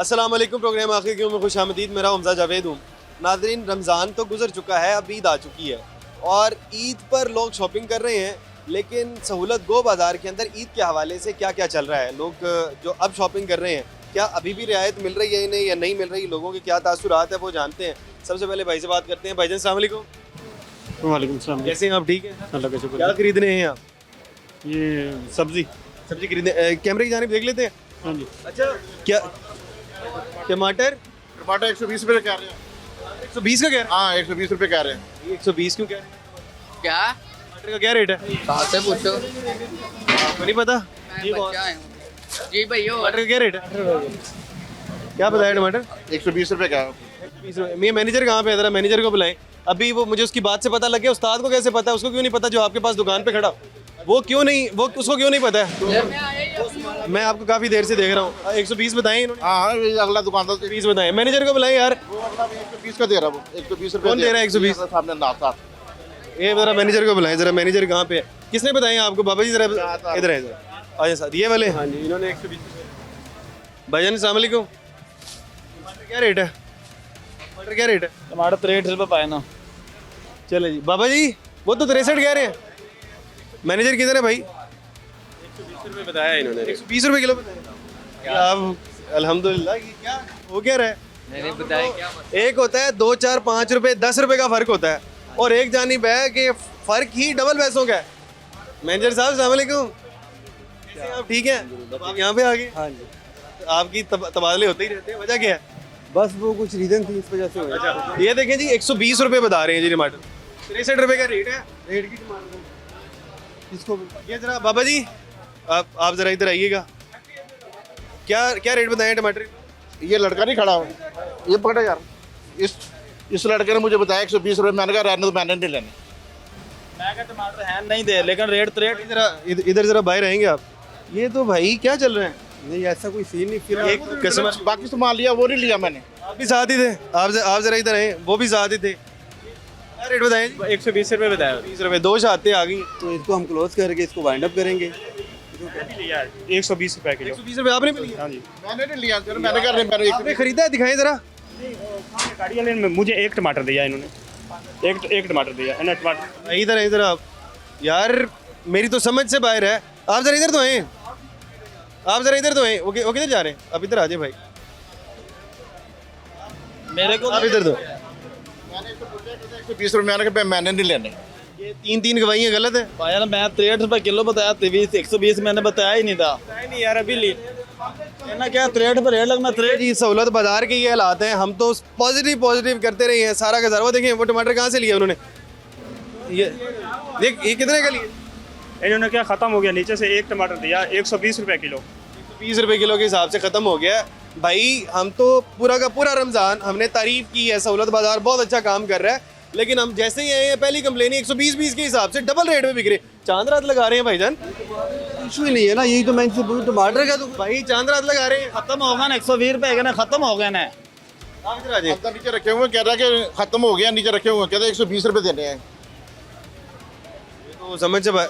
अस्सलाम वालेकुम। प्रोग्राम आखिर क्यों में खुश आमदीद। मेरा हमजा जावेद हूँ। नाज़रीन, रमज़ान तो गुजर चुका है, अब ईद आ चुकी है और ईद पर लोग शॉपिंग कर रहे हैं। लेकिन सहूलत गो बाज़ार के अंदर ईद के हवाले से क्या क्या चल रहा है, लोग जो अब शॉपिंग कर रहे हैं क्या अभी भी रियायत मिल रही है इन्हें या नहीं मिल रही, लोगों के क्या तासुरात है वो जानते हैं। सबसे पहले भाई से बात करते हैं। भाईजान अस्सलाम वालेकुम। वालेकुम सलाम। कैसे हैं आप? ठीक है, अल्लाह का शुक्र। क्या खरीद रहे हैं आप? ये सब्जी। सब्जी खरीदने कैमरे की जानिब देख लेते हैं। हाँ जी। अच्छा, क्या टमाटर? टमाटर 120 रुपये कह रहे हैं। 120 का कह रहे हाँ 120 रुपये कह रहे हैं। हैं? 120 क्यों कह रहे हैं? क्या? टमाटर का क्या रेट है? कहाँ से पूछो? आपको नहीं पता? मैं बच्चा हूँ। जी भैया। टमाटर का क्या रेट है? क्या बताया टमाटर? 120 रुपये का। 20 रुपये। मेरे मैनेजर कहाँ पे है? ज़रा मैनेजर को बुलाएं। अभी वो मुझे उसकी बात से पता लग गया। उस्ताद को कैसे पता है? उसको क्यों नहीं पता जो आपके पास दुकान पे खड़ा? वो क्यों नहीं, वो उसको क्यों नहीं पता है? मैं आपको काफ़ी देर से देख रहा हूँ। 120 बताएं इन्होंने। हाँ ये अगला दुकानदार 120 बताएं। मैनेजर को बुलाएं यार। वो अगला 120 का दे रहा है, वो 120 रुपये कौन दे रहा है 120? सामने नाश्ता। ये ज़रा मैनेजर को बुलाएं। ज़रा मैनेजर कहाँ पे है? किसने बताया आपको? बाबा जी ज़रा इधर है ज़रा। अच्छा साथ ये वाले। हाँ जी, इन्होंने 120। भाईजान अस्सलाम वालेकुम। टमाटर क्या रेट है? टमाटर क्या रेट है? टमाटर 63 रुपये पाए ना। चले जी। बाबा जी वो तो 63 कह रहे हैं। मैनेजर किधर है भाई? 120 रुपये बताया इन्होंने। 120 रुपये किलो बताया आप। अल्हम्दुलिल्लाह। ये क्या हो क्या रहा है? मैंने बताया क्या? एक होता है 2, 4, 5 रुपए 10 रुपए का फर्क होता है और एक जानिब है कि फर्क ही डबल पैसों का है। मैनेजर साहब अस्सलाम वालेकुम। कैसे हैं आप? ठीक हैं? अब आप यहाँ पे आ गए? हाँ जी, आपकी तबादले होते ही रहते हैं, वजह क्या है? बस वो कुछ रीज़न थी इस वजह से हुआ। अच्छा, ये देखें जी 120 रुपए बता रहे हैं जी टमाटर। 63 रुपए का रेट है। रेट की टमाटर किसको ये जरा बाबा जी आप जरा इधर आइएगा। क्या क्या रेट बताए हैं टमाटर? ये लड़का नहीं खड़ा हो, ये पकड़ा यार। इस लड़के ने मुझे बताया 120 रुपये। मैंने कहा रहने तो मैंने नहीं लेने। मैं क्या टमाटर है नहीं दे, लेकिन रेट 63। जरा इधर जरा बाहर रहेंगे आप। ये तो भाई क्या चल रहा है? नहीं, ऐसा कोई सीन नहीं। फिर एक कस्टमर बाकी सामान लिया वो नहीं लिया मैंने। आप भी साथ ही थे। आप जरा इधर आए, वो भी साथ ही थे। क्या रेट बताए? 120 रुपये बताया। 20 रुपए। दो शाते आ गई। तो इसको हम क्लोज करके इसको वाइंड अप करेंगे। 120 रुपये किलो। 120 रुपए आपने भी लिया? हाँ जी। मैंने नहीं लिया सर, मैंने कहा मैंने आपने खरीदा है? दिखाएं जरा। गाड़ी वाले ने मुझे एक टमाटर दिया इन्होंने। एक टमाटर दिया इन्हें। टमाटर इधर आप यार, मेरी तो समझ से बाहर है। आप जरा इधर तो हैं। आप जरा इधर तो हैं। वो किधर जा रहे हैं? अब इधर आ जाए भाई। मेरे को आप इधर दो। मैंने 120 रुपये मैंने कहा मैंने नहीं लेने। ये तीन गवाहियाँ गलत है। भाई मैं 63 रुपये किलो बताया। 120 मैंने बताया ही नहीं था। नहीं यार अभी ली ना क्या 63 पर रेट लग। मैं 63 जी सहूलत बाजार के ये हालात हैं। हम तो पॉजिटिव करते रहे हैं सारा का सारा। वो देखें वो टमाटर कहाँ से लिया उन्होंने। ये देख, ये कितने का लिए? इन्होंने क्या ख़त्म हो गया। नीचे से एक टमाटर दिया 120 रुपये किलो। 20 रुपए किलो के हिसाब से ख़त्म हो गया भाई। हम तो पूरा का पूरा रमज़ान हमने तारीफ की है, सहूलत बाजार बहुत अच्छा काम कर रहा है। लेकिन हम जैसे ही आए हैं पहली कंप्लेन 120 के हिसाब से डबल रेट में बिक रहे। चांद रात लगा रहे हैं भाईजान। इशू ही नहीं है ना, यही तो मैं इनसे बोलूँ टमाटर का तो भाई चांद रात लगा रहे हैं। खत्म हो गया ना 120 रुपये का ना, खत्म हो गया ना। आप इधर आ जाइए। अंदर नीचे रखे हुए कह रहा है कि खत्म हो गया। नीचे रखे हुए कहते हैं 120 रुपये देने हैं। तो समझ से ये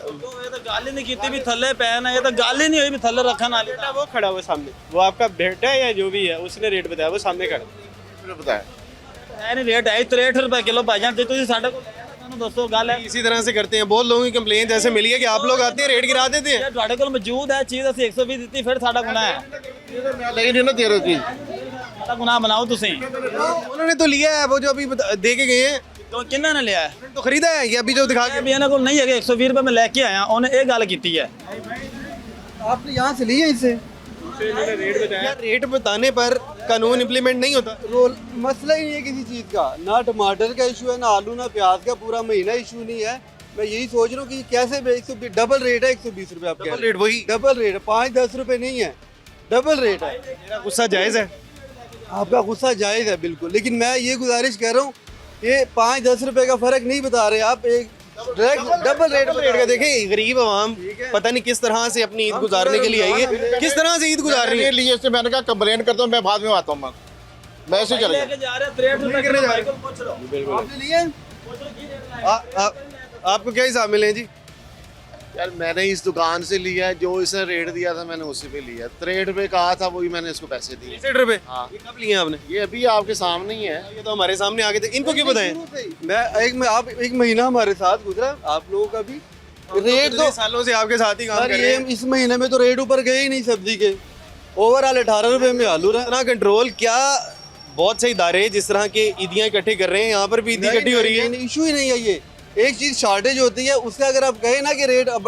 तो गाली नहीं की भी थल्ले पहना, ये तो गाली नहीं हुई भी थल्ले रखा ना। बेटा वो खड़ा हुआ सामने, वो आपका बेटा है या जो भी है उसने रेट बताया, वो सामने खड़ा। बताया है नहीं रेट है 63 रुपये किलो भाईजान। तो साढ़े को दोस्तों गल है इसी तरह से करते हैं। बहुत लोगों की कंप्लेन जैसे मिली है कि आप लोग आते हैं रेट गिरा देते हैं। ਤੁਹਾਡੇ ਕੋਲ ਮੌਜੂਦ ਹੈ ਚੀਜ਼, ਅਸੀਂ 120 ਦਿੱਤੀ, ਫਿਰ ਸਾਡਾ ਗੁਨਾਹ ਹੈ। मैं ले नहीं ना दे रही थी। ਸਾਡਾ ਗੁਨਾਹ ਬਣਾਓ ਤੁਸੀਂ। उन्होंने तो लिया है वो जो अभी दे के गए हैं। तो ਕਿੰਨਾ ਨੇ ਲਿਆ ਹੈ? तो खरीदा है ये अभी जो दिखा के। ਵੀ ਇਹਨਾਂ ਕੋਲ ਨਹੀਂ ਹੈਗੇ 120 ਰੁਪਏ ਮੈਂ ਲੈ ਕੇ ਆਇਆ। ਉਹਨੇ ਇਹ ਗੱਲ ਕੀਤੀ ਹੈ। आपने यहाँ से लिए इससे। क्या रेट बताने पर कानून इम्प्लीमेंट नहीं होता? रोल मसला ही नहीं है किसी चीज़ का, ना टमाटर का इशू है, ना आलू, ना प्याज का। पूरा महीना इशू नहीं है। मैं यही सोच रहा हूँ कि कैसे डबल रेट है 120 रुपये। आप डबल रेट वही। डबल रेट 5-10 रुपये नहीं है, डबल रेट है। मेरा गुस्सा जायज़ है। आपका गुस्सा जायज़ है बिल्कुल, लेकिन मैं ये गुजारिश कर रहा हूँ, ये 5-10 रुपए का फ़र्क नहीं बता रहे आप। एक डबल रेट का देखें। गरीब आवाम पता नहीं किस तरह से अपनी ईद गुजारने के लिए आई है। किस तरह से ईद गुजार रही है। लिए से मैंने कहा कंप्लेन करता हूँ, मैं बाद में आता हूँ। मैं ऐसे चल गया। लेके जा रहे 63 रुपए किलो भाई को पूछ लो। आपने लिए। आपको क्या हिसाब मिले हैं जी? यार मैंने इस दुकान से लिया है, जो इसने रेट दिया था मैंने उसी पे लिया। 63 रुपये कहा था, वही मैंने इसको पैसे दिए। 63 रुपए? हाँ। ये कब लिए आपने? ये अभी आपके सामने ही है। ये तो हमारे सामने आ गए थे, इनको क्यों बताएं? आप एक महीना हमारे साथ गुजरा आप लोगों का भी रेट तो सालों से आपके साथ ही काम सर कर रहे ये हैं। इस महीने में तो रेट ऊपर गए ही नहीं सब्जी के। ओवरऑल 18 रुपए में आलू रहा। इतना कंट्रोल क्या? बहुत से इदारे जिस तरह के ईदियाँ इकट्ठे कर रहे हैं, यहाँ पर भी ईदी इकट्ठी हो रही है। इशू ही नहीं है ये। एक चीज शॉर्टेज होती है उससे अगर आप कहें ना कि रेट अब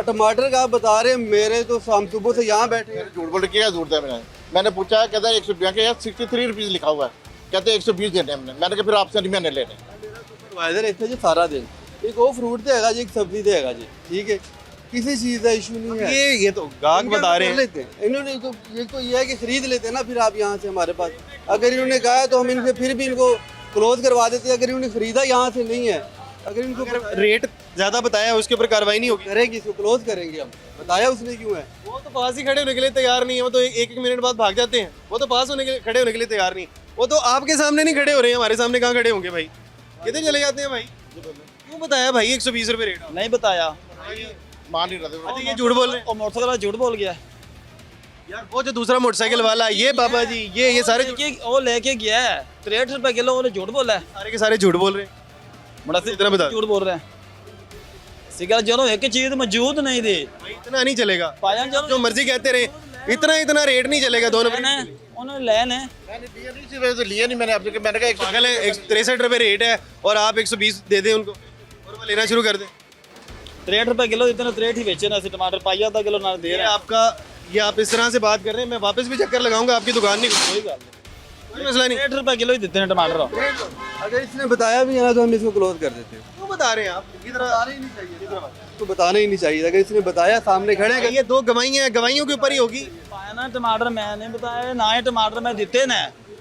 टमाटर का आप बता रहे हैं, मेरे तो शाम सुबह से यहाँ बैठे हैं। झूठ बोल के क्या जरूरत है? मैंने पूछा है, कहता है 120 यार 63 रुपीज़ लिखा हुआ है, कहते हैं 120 देने हमने। मैंने कहा फिर आपसे नहीं मैंने लेने। सुपरवाइजर इतने जी सारा दिन एक वो फ्रूट देगा जी, एक सब्जी देगा जी, ठीक है, किसी चीज़ का इशू नहीं है। ये तो गाहक बता रहे हैं। लेते हैं इन्होंने तो ये है कि खरीद लेते हैं ना फिर आप यहाँ से हमारे पास। अगर इन्होंने कहा है तो हम इनसे फिर भी इनको क्लोज करवा देते हैं। अगर इन्होंने खरीदा यहाँ से नहीं है, अगर इनको रेट ज्यादा बताया है, उसके ऊपर कार्रवाई नहीं होगी। करेंगे, इसको क्लोज करेंगे हम। बताया उसने क्यों है? वो तो पास ही खड़े होने के लिए तैयार नहीं है, वो तो एक मिनट बाद भाग जाते हैं। वो तो पास होने के लिए खड़े होने के लिए तैयार नहीं। वो तो आपके सामने नहीं खड़े हो रहे हैं, हमारे सामने कहाँ खड़े होंगे भाई? कितने चले जाते हैं भाई? क्यों बताया भाई 120 रुपए रेट? नहीं बताया। मान नहीं रहे। अच्छा ये झूठ बोल रहे हैं और मोटरसाइकिल वाला झूठ बोल गया। यार। वो जो दूसरा मोटरसाइकिल वाला, ये बाबा जी, ये सारे वो लेके गया है 63 रुपए किलो, उन्होंने झूठ बोला है। सारे के सारे झूठ बोल रहे हैं। बड़ा इतना बता। झूठ बोल रहे हैं। सिगल जो एक चीज मौजूद नहीं थी, भाई इतना नहीं चलेगा। पाया जो मर्जी कहते रहे, इतना रेट नहीं चलेगा दोनों। उन्होंने लेने मैंने लिया नहीं, इसी वजह से लिया नहीं मैंने आपसे। मैंने कहा 120 पागल है, 63 रुपए रेट है और आप 120 दे दें उनको और वो लेना शुरू कर दें। 63 रुपए किलो, इतने 63 ही बेचे ना टमाटर, पाया था किलो ना दे ये रहे हैं। आपका, ये आप इस तरह से बात कर रहे हैं, मैं वापस भी चक्कर लगाऊंगा आपकी दुकान नहीं। कोई गल नहीं, कोई मसला नहीं। 63 रुपए किलो ही देते हैं टमाटर। अगर इसने बताया भी है ना तो हम इसको क्लोज कर देते हैं। क्यों बता रहे हैं आप? बताना ही नहीं चाहिए, तो बताना ही नहीं चाहिए। अगर इसने बताया सामने खड़े हैं, ये दो गवाहियां हैं, गवाहियों के ऊपर ही होगी। पाया ना टमाटर मैंने बताया ना, ही टमाटर मैं दिते ना।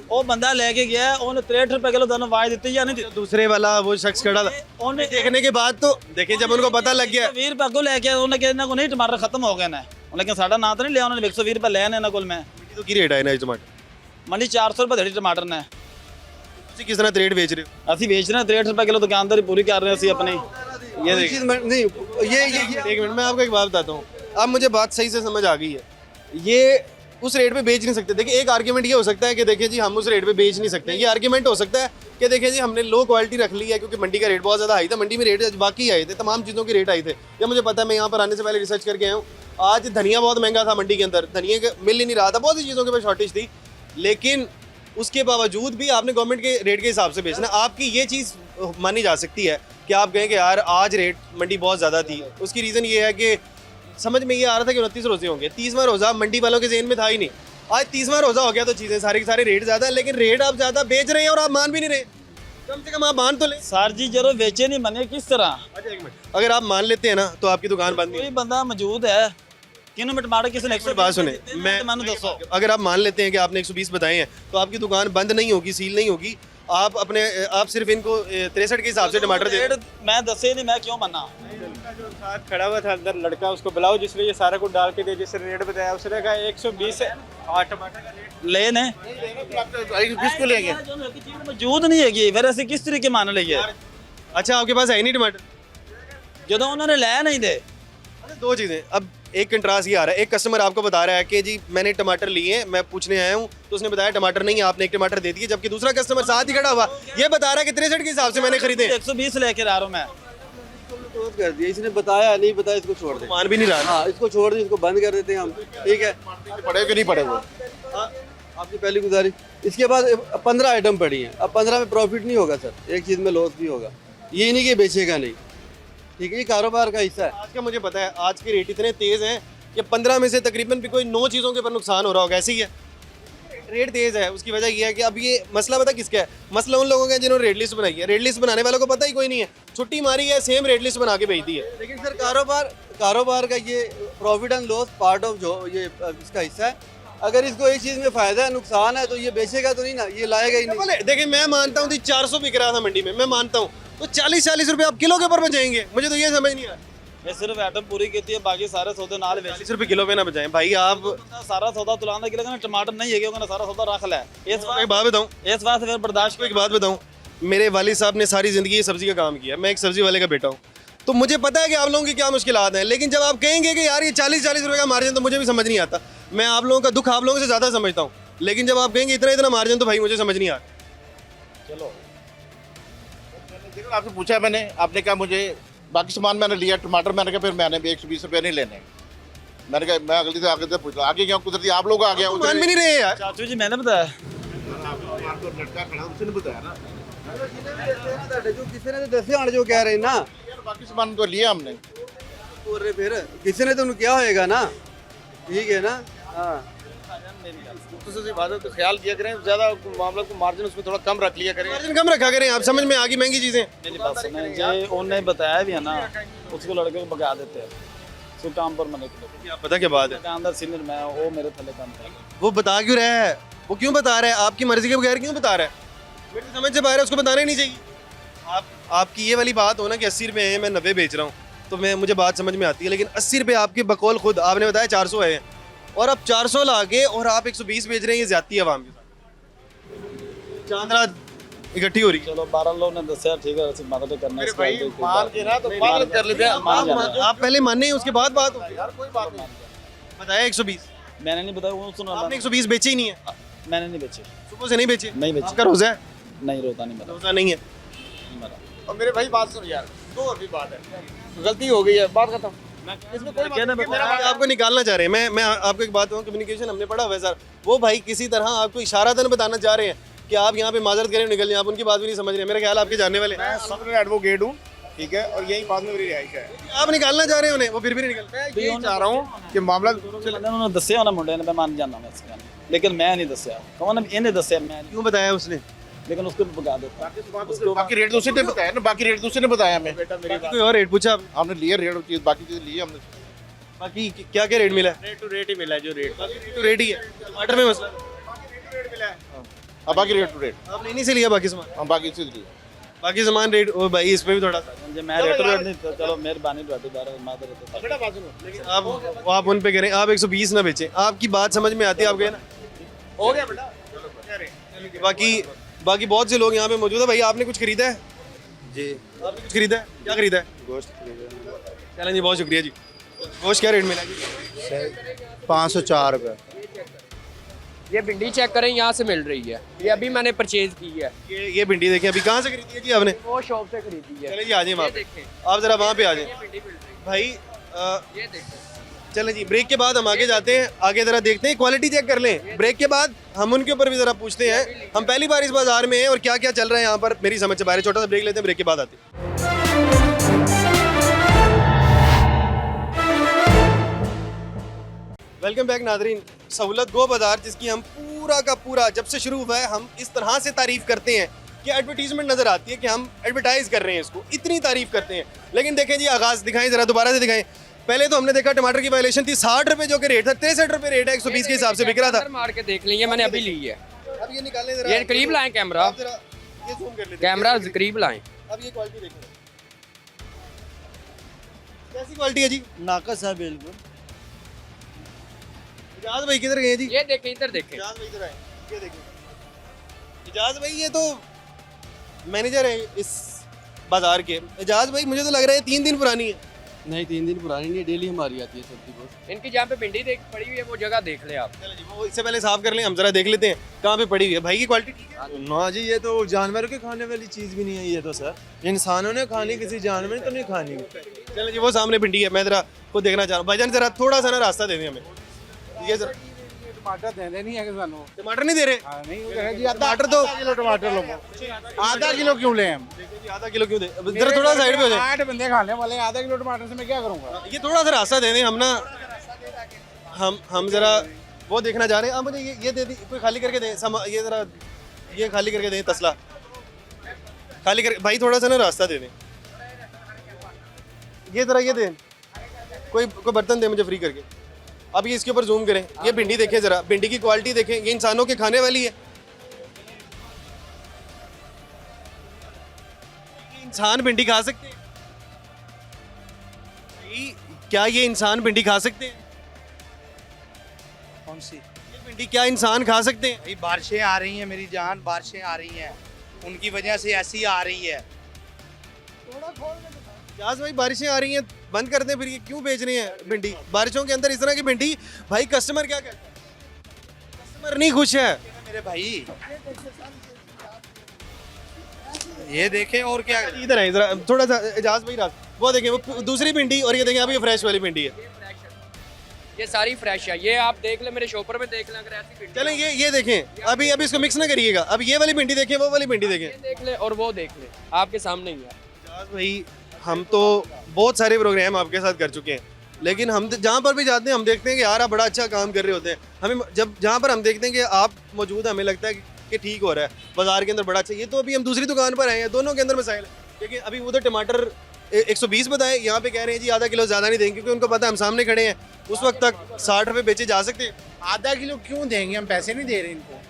वो बंदा लेके गया, उन्हें 63 रुपए किलो दोनों वाय दिते या नहीं दिते। दूसरे वाला वो शख्स खड़ा था, उन्हें देखने के बाद तो देखिए, जब उनको पता लग गया 20 रुपए को लेके उन्हें कहना को नहीं टमाटर खत्म हो गए ना, लेकिन साडा ना तो नहीं लिया उन्होंने। 120 रुपए लेने ना कोल मैं तो की रेट है ना टमाटर? मंडी 400 रुपए देड़ी टमाटर ने। ਤੁਸੀਂ किस तरह रेट बेच रहे हो? ਅਸੀਂ ਵੇਚ ਰਹੇ 63 रुपए किलो, दुकानदारी पूरी कर रहे हैं ਅਸੀਂ अपनी। ये ये देखिए, चीज नहीं, ये एक मिनट मैं आपको एक बात बताता हूँ। अब मुझे बात सही से समझ आ गई है। ये उस रेट पे बेच नहीं सकते। देखिए एक आर्ग्यूमेंट ये हो सकता है कि देखिए जी हम उस रेट पे बेच नहीं सकते। ये आर्ग्यूमेंट हो सकता है कि देखिए जी हमने लो क्वालिटी रख ली है क्योंकि मंडी का रेट बहुत ज़्यादा हाई था। मंडी में रेट बाकी आए थे, तमाम चीज़ों के रेट आए थे। या मुझे पता है, मैं यहाँ पर आने से पहले रिसर्च करके आया हूँ। आज धनिया बहुत महंगा था मंडी के अंदर, धनिया का मिल ही नहीं रहा था, बहुत सी चीज़ों के पास शॉर्टेज थी। लेकिन उसके बावजूद भी आपने गवर्नमेंट के रेट के हिसाब से बेचना। आपकी ये चीज़ मानी जा सकती है कि आप कहें कि यार आज रेट मंडी बहुत ज़्यादा थी। उसकी रीज़न ये है कि समझ में ये आ रहा था कि 29 रोज़े होंगे, 30वां रोज़ा मंडी वालों के ज़हन में था ही नहीं। आज 30वां रोज़ा हो गया तो चीज़ें सारे के सारे रेट ज़्यादा है, लेकिन रेट आप ज़्यादा बेच रहे हैं और आप मान भी नहीं रहे। कम से कम आप मान तो लें। सर जी जरो बेचे नहीं बने किस तरह? अच्छा एक मिनट, अगर आप मान लेते हैं ना तो आपकी दुकान बंद नहीं। कोई बंदा मौजूद है किन्होंने टमाटर किसी ने 120 बात सुने, मैंने दसो। अगर आप मान लेते हैं कि आपने 120 बताए हैं तो आपकी दुकान बंद नहीं होगी, सील नहीं होगी। आप सिर्फ इनको 63 के हिसाब से टमाटर दे रेट मैं दसे नहीं, मैं क्यों मना? जो साथ खड़ा हुआ था अंदर लड़का, उसको बुलाओ जिसने ये सारा कुछ डाल के दे, जिसने रेट बताया उसने कहा 120 है। और टमाटर का रेट ले ने 20 को लेंगे। मौजूद नहीं है फिर ऐसे किस तरीके मान लीए? अच्छा आपके पास है ही नहीं टमाटर? जो उन्होंने ले नहीं दे। अच्छा दो चीज़ें। अब एक कंट्रास्ट ये आ रहा है, एक कस्टमर आपको बता रहा है कि जी मैंने टमाटर लिए हैं, मैं पूछने आया हूँ, तो उसने बताया टमाटर नहीं है, आपने एक टमाटर दे दिए। जबकि दूसरा कस्टमर साथ ही खड़ा हुआ ये बता रहा है कि 63 के हिसाब से मैंने खरीदे। 120 लेके आ रहा हूँ मैं। क्लोज कर दिया। इसने बताया नहीं बताया, इसको छोड़ दे। मान भी नहीं रहा। हाँ इसको छोड़ दे, इसको बंद कर देते हैं हम, ठीक है। पड़े कि नहीं पड़े वो? आपकी पहली गुजारिश। इसके बाद 15 आइटम पड़ी हैं। अब 15 में प्रॉफिट नहीं होगा सर, एक चीज़ में लॉस भी होगा। ये नहीं कि बेचेगा नहीं, ठीक है, ये कारोबार का हिस्सा है। आज का मुझे पता है, आज के रेट इतने तेज़ हैं कि 15 में से तकरीबन भी कोई 9 चीज़ों के ऊपर नुकसान हो रहा होगा। ऐसे ही है, रेट तेज़ है। उसकी वजह यह है कि अब ये मसला पता किसका है? मसला उन लोगों का है जिन्होंने रेट लिस्ट बनाई है। रेट लिस्ट बनाने वालों को पता ही कोई नहीं है, छुट्टी मारी है, सेम रेट लिस्ट बना के भेज दी है। लेकिन सर कारोबार का ये profit and loss part of जो ये इसका हिस्सा है। अगर इसको एक चीज़ में फ़ायदा है, नुकसान है, तो ये बेचेगा तो नहीं ना, ये लाएगा ही नहीं। बोले देखिए, मैं मानता हूँ 400 बिक रहा था मंडी में, मैं मानता हूँ, तो 40-40 रुपये आप किलो के ऊपर बचाएंगे। मुझे तो ये समझ नहीं आ रहा। ये सिर्फ आइटम पूरी की है, बाकी सारे सौदे नाल बेच। 40 रुपये किलो पे ना बचाएं भाई आप। सारा सौदा तुलाने के लिए टमाटर नहीं है कि सारा सौदा रख ले। एक बात बताऊँ, इस बात से फिर बर्दाश्त एक बात बताऊँ, मेरे वालिद साहब ने सारी ज़िंदगी सब्ज़ी का काम किया। मैं एक सब्ज़ी वाले का बेटा हूँ। तो मुझे पता है कि आप लोगों की क्या मुश्किलात हैं, लेकिन जब आप कहेंगे कि यार ये 40-40 रुपये का मार्जिन, तो मुझे भी समझ नहीं आता। मैं आप लोगों का दुख आप लोगों से ज़्यादा समझता हूँ, लेकिन जब आप कहेंगे इतना इतना मार्जिन, तो भाई मुझे समझ नहीं आता। चलो देखो आपसे पूछा मैंने, आपने कहा मुझे बाकी सामान मैंने लिया, टमाटर मैंने कहा फिर मैंने भी 120 रुपये नहीं लेने। मैंने कहा मैं अगली से आगे से पूछ रहा, आगे क्या कुदरती आप लोग आ गया मान भी नहीं रहे यार। चाचू जी मैंने बताया, लड़का खड़ा उसने बताया ना, जो किसी ने तो दसे आने जो कह रहे हैं ना, बाकी सामान तो लिया हमने। बोल रहे फिर किसी ने तो उन्हें क्या होएगा ना, ठीक है ना। हाँ तो ख्याल किया करें, ज़्यादा मामला को मार्जिन उसमें थोड़ा कम रख लिया करें। मार्जिन कम रखा करें, आप समझ में आ गई महंगी चीज़ें। मेरी बात सुने, ये उन्होंने बताया भी है ना, उसको लड़के को भगा देते हैं उसको काम पर मने के लिए। क्या पता क्या बात है, दुकानदार सीनियर मैं, वो मेरे थले काम कर। वो बता क्यों रहा है, वो क्यों बता रहा है, आपकी मर्जी के बगैर क्यों बता रहा है? मेरी समझ से बाहर है, उसको बताना ही नहीं चाहिए। आपकी ये वाली बात हो ना कि 80 रुपये है, मैं 90 बेच रहा हूँ, तो मैं मुझे बात समझ में आती है, लेकिन 80 रुपये आपके बकौल खुद आपने बताया 400 है, और अब 400 लाके और आप 120 बेच रहे हैं, ये ज्यादती है आवाम के साथ। चांद रात इकट्ठी हो रही है। चलो 12 लोग ने दसिया, ठीक है, ऐसी मदद करना है। भाई मान के ना तो बात कर लेते हैं। आप पहले माने, उसके बाद बात हो। यार कोई बात नहीं, बताया 120, मैंने नहीं बताया, वो सुना आपने 120 बेचे ही नहीं है, मैंने नहीं बेचे, सुबह से नहीं बेचे। नहीं बेचे। आपका रोजा है? नहीं रोता नहीं मेरा, रोजा नहीं है। नहीं मेरा। और मेरे भाई बात सुन यार, दो अभी बात है, गलती हो गई है, बात खत्म। इसमें कोई कहने बताया आपको निकालना चाह रहे हैं। मैं आपको एक बात कहूँ, कम्युनिकेशन हमने पढ़ा हुआ है सर, वो भाई किसी तरह आपको इशारातन बताना चाह रहे हैं कि आप यहाँ पे माजरत करें, निकल जाए, आप उनकी बात भी नहीं समझ रहे। मेरा ख्याल आपके जानने वाले मैं सब में एडवोकेट हूँ, ठीक है, और यही पास में मेरी रिहाइश है। आप निकालना चाह रहे हैं उन्हें, वो फिर भी नहीं निकल। मैं यही चाह रहा हूँ कि मामला उन्होंने दसिया होना मुंडे ने, मैं मान जाना मैं इसका, लेकिन मैं नहीं दसिया, कौन इन्हें दसिया, मैं नहीं। क्यों बताया उसने? लेकिन उसको भगा देता। बाकी रेट तो उसी ने बताया ना, बाकी रेट तो उसी ने बताया हमें। कोई और रेट पूछा आपने? हमने लिया रेट चीज, बाकी चीज ली हमने। बाकी क्या क्या रेट मिला है? रेट टू रेट ही मिला है, जो रेट रेट टू रेट ही है। टमाटर में मसला, अब बाकी रेट टू रेट आपने इन्हीं से लिया बाकी सामान? हम बाकी चीज लिया। बाकी सामान रेट, ओ भाई इस पे भी थोड़ा सा मुझे मैं रेट नहीं, तो चलो मेहरबानी ਤੁਹਾਡੀ बारे मादर रहता। आप उन पे करें, आप 120 ना बेचें। आपकी बात समझ में आती है, आप गए ना, हो गया बेटा। बाकी बहुत से लोग यहाँ पे मौजूद है। भाई आपने कुछ खरीदा है? जी, आपने कुछ खरीदा है? क्या खरीदा है? गोश्त खरीदा चलें जी, बहुत शुक्रिया जी। गोश्त क्या रेट मिला जी? 504 रुपये। ये भिंडी चेक करें, यहाँ से मिल रही है, ये अभी मैंने परचेज की है, ये भिंडी देखें, अभी कहाँ से खरीदी है जी आपने? वो शॉप से खरीदी है। चले जी आ जाइए वहाँ पे, देखें, आप जरा वहाँ पे आ जाएं भिंडी मिल रही भाई। है, ये देखें। चलें जी, ब्रेक के बाद हम आगे जाते हैं, आगे जरा देखते हैं, क्वालिटी चेक कर लें। ब्रेक के बाद हम उनके ऊपर भी जरा पूछते हैं, हम पहली बार इस बाजार में हैं और क्या क्या चल रहा है यहाँ पर, मेरी समझ से बाहर है। छोटा सा ब्रेक लेते हैं, ब्रेक के बाद आते हैं। Welcome back Nadreen. सहूलत गो बाजार, जिसकी हम पूरा का पूरा जब से शुरू हुआ है, हम इस तरह से तारीफ करते हैं कि एडवर्टीजमेंट नजर आती है कि हम एडवर्टाइज कर रहे हैं इसको, इतनी तारीफ करते हैं। लेकिन देखें जी, आगाज़ दिखाएं जरा, दोबारा से दिखाएं। पहले तो हमने देखा टमाटर की वायलेशन थी, 60 रुपये जो कि रेट था, 63 रुपये रेट है, 120 के हिसाब से बिक रहा था। अंदर मार के देख लीजिए, मैंने अभी ली है। अब ये निकालें जरा, ये करीब लाएं कैमरा, आप जरा ये जूम कर लेते हैं। कैमरा करीब लाएं। अब ये क्वालिटी देखो, कैसी क्वालिटी है जी? नाकस है बिल्कुल। इजाज भाई किधर गए जी? ये देखें, इधर देखें। इजाज भाई इधर आए, ये देखिए। इजाज भाई ये तो मैनेजर है इस बाजार के। इजाज भाई मुझे तो लग रहा है 3 दिन पुरानी है। नहीं, 3 दिन पुरानी नहीं, डेली हमारी आती है सब्जी गोश्त। इनकी जहाँ पे भिंडी देख पड़ी हुई है, वो जगह देख ले आप। चलो जी, वो इससे पहले साफ कर लें, हम जरा देख लेते हैं कहाँ पे पड़ी हुई है। भाई की क्वालिटी ठीक है? ना जी, ये तो जानवरों के खाने वाली चीज़ भी नहीं है, ये तो सर इंसानों ने खानी, किसी जानवर ने तो नहीं खानी। चलो जी, वो सामने भिंडी है, मैं जरा को देखना चाह रहा हूँ। भाईजान जरा थोड़ा सा ना रास्ता दे दें हमें, ये जरा। टमाटर देने नहीं है कि सानू टमाटर नहीं दे रहे? नहीं जी, टमाटर तो किलो टमाटर लो, आधा किलो क्यों ले हम? देखिए जी, आधा किलो क्यों दे? अब जरा थोड़ा साइड पे हो जाए। 8 बंदे खाने वाले, आधा किलो टमाटर से मैं क्या करूँगा? ये थोड़ा सा रास्ता दे दें, हम ना हम जरा वो देखना चाह रहे हैं। आप मुझे ये दे दी, कोई खाली करके दें, ये जरा ये खाली करके दें, तसला खाली कर भाई, थोड़ा सा ना रास्ता दे दें। ये जरा ये दें, कोई बर्तन दे मुझे फ्री करके। अब ये इसके ऊपर जूम करें, ये भिंडी देखें जरा, भिंडी की क्वालिटी देखें, ये इंसानों के खाने वाली है। इंसान भिंडी खा सकते हैं? क्या ये इंसान भिंडी खा सकते हैं? कौन सी? ये भिंडी क्या इंसान खा सकते हैं? भाई बारिशें आ रही हैं मेरी जान, बारिशें आ रही हैं, उनकी वजह से ऐसी आ रही है। यास भाई बारिशें आ रही हैं, बंद कर दें फिर, ये क्यों बेच रहे हैं भिंडी बारिशों के अंदर इस तरह की भिंडी? भाई कस्टमर क्या कहता है? कस्टमर नहीं खुश है। मेरे भाई ये देखे और क्या। इधर है, इधर थोड़ा सा एजाज भाई रात वो देखें, वो दूसरी भिंडी, और ये देखें अभी ये फ्रेश वाली भिंडी है। ये सारी फ्रेश है, ये आप देख लें, मेरे शॉपर में देख लें, अगर ऐसी भिंडी चलें ये देखें, अभी अभी इसको मिक्स ना करिएगा, अब ये वाली भिंडी देखें, वो वाली भिंडी देखें। ये देख ले और वो देख ले, आपके सामने ही है। एजाज भाई हम तो बहुत सारे प्रोग्राम आपके साथ कर चुके हैं, लेकिन हम जहाँ पर भी जाते हैं हम देखते हैं कि यार आप बड़ा अच्छा काम कर रहे होते हैं। हमें जब जहाँ पर हम देखते हैं कि आप मौजूद, हमें लगता है कि ठीक हो रहा है बाजार के अंदर बड़ा अच्छा। ये तो अभी हम दूसरी दुकान पर आए हैं, दोनों के अंदर मसाइल है। देखिए अभी उधर टमाटर 120 बताए, यहाँ पे कह रहे हैं जी आधा किलो ज़्यादा नहीं देंगे, क्योंकि उनको पता है हम सामने खड़े हैं, उस वक्त तक 60 रुपये बेचे जा सकते हैं। आधा किलो क्यों देंगे, हम पैसे नहीं दे रहे इनको,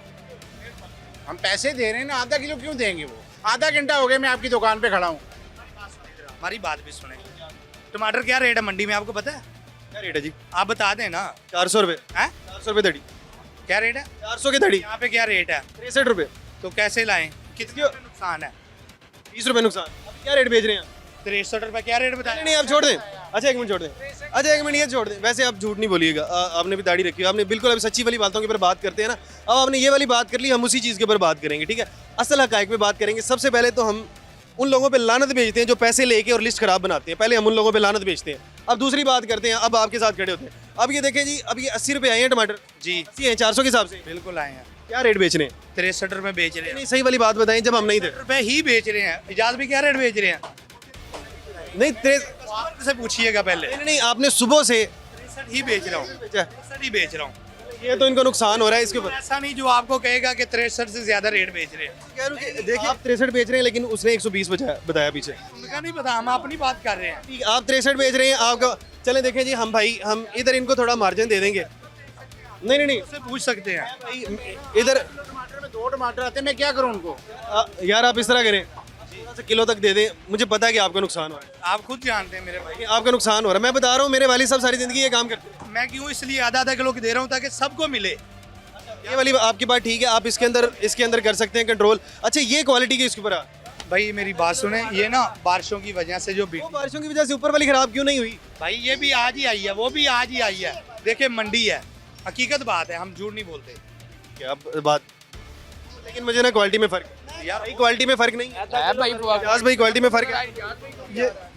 हम पैसे दे रहे हैं ना, आधा किलो क्यों देंगे वो। आधा घंटा हो गया मैं आपकी दुकान पे खड़ा हूँ। हमारी बात भी सुने, टमाटर क्या रेट है मंडी में आपको पता है? क्या रेट है जी? आप बता दें ना। 400 रुपये। हैं? 400 रुपये दड़ी। क्या रेट है? 400 की दड़ी। यहाँ पे क्या रेट है? 63 रुपये। तो कैसे लाएं, कितने नुकसान है? 30 रुपये नुकसान। अब क्या रेट बेच रहे हैं? 63 रुपये क्या रेट बताया? नहीं आप छोड़ दें, अच्छा एक मिनट छोड़ दें, अच्छा एक मिनट ये छोड़ दें। वैसे आप झूठ नहीं बोलिएगा, आपने भी दाढ़ी रखी है, आपने बिल्कुल अभी सच्ची वाली बातों के ऊपर बात करते हैं ना। अब आपने ये वाली बात कर ली, हम उसी चीज़ के ऊपर बात करेंगे, ठीक है? असल हकायक पे बात करेंगे। सबसे पहले तो हम उन लोगों पे लानत भेजते हैं जो पैसे लेके और लिस्ट खराब बनाते हैं, पहले हम उन लोगों पे लानत भेजते हैं। अब दूसरी बात करते हैं, अब आपके साथ खड़े होते हैं। अब ये देखें जी, अब ये 80 रुपये आए हैं टमाटर जी 80 हैं 400 के हिसाब से, बिल्कुल आए हैं। क्या रेट बेच रहे हैं? 63 रुपये बेच रहे हैं। नहीं सही वाली बात बताएं, जब हम नहीं थे। रुपये ही बेच रहे हैं। इजाज भी क्या रेट बेच रहे हैं? नहीं से पूछिएगा पहले। नहीं नहीं, आपने सुबह से 63 ही बेच रहा हूँ, 63 ही बेच रहा हूँ। ये तो इनको नुकसान हो रहा है इसके ऊपर। ऐसा नहीं जो आपको कहेगा कि 63 से ज्यादा रेट बेच रहे हैं। देखिए आप 63 बेच रहे हैं, लेकिन उसने 120 बताया पीछे। उनका नहीं पता, हम अपनी बात कर रहे हैं। ठीक, आप 63 बेच रहे हैं, आपका चलें देखें जी, हम भाई हम इधर इनको थोड़ा मार्जिन दे देंगे। नहीं नहीं नहीं, उससे पूछ सकते हैं। भाई इधर टमाटर में 2 टमाटर आते हैं, मैं क्या करूँ उनको? यार आप इस तरह करें, थोड़ा सा किलो तक दे दें, मुझे पता है कि आपका नुकसान हो रहा आप खुद जानते हैं मेरे भाई। है, आपका नुकसान हो रहा है। मैं बता रहा हूँ, मेरे वाली साहब सारी जिंदगी ये काम करते हैं। मैं क्यों इसलिए आधा किलो की दे रहा हूँ ताकि सबको मिले। ये वाली आपकी बात ठीक है, आप इसके अंदर कर सकते हैं कंट्रोल। अच्छा ये क्वालिटी के इसके ऊपर भाई मेरी बात सुने, ये ना बारिशों की वजह से जो वो बारिशों की वजह से ऊपर वाली खराब क्यों नहीं हुई? भाई ये भी आज ही आई है, वो भी आज ही आई है। देखिए मंडी है, हकीकत बात है, हम झूठ नहीं बोलते। क्या बात, लेकिन मुझे ना क्वालिटी में फर्क यार, भाई क्वालिटी में फर्क नहीं है भाई भाई, क्वालिटी में फर्क है।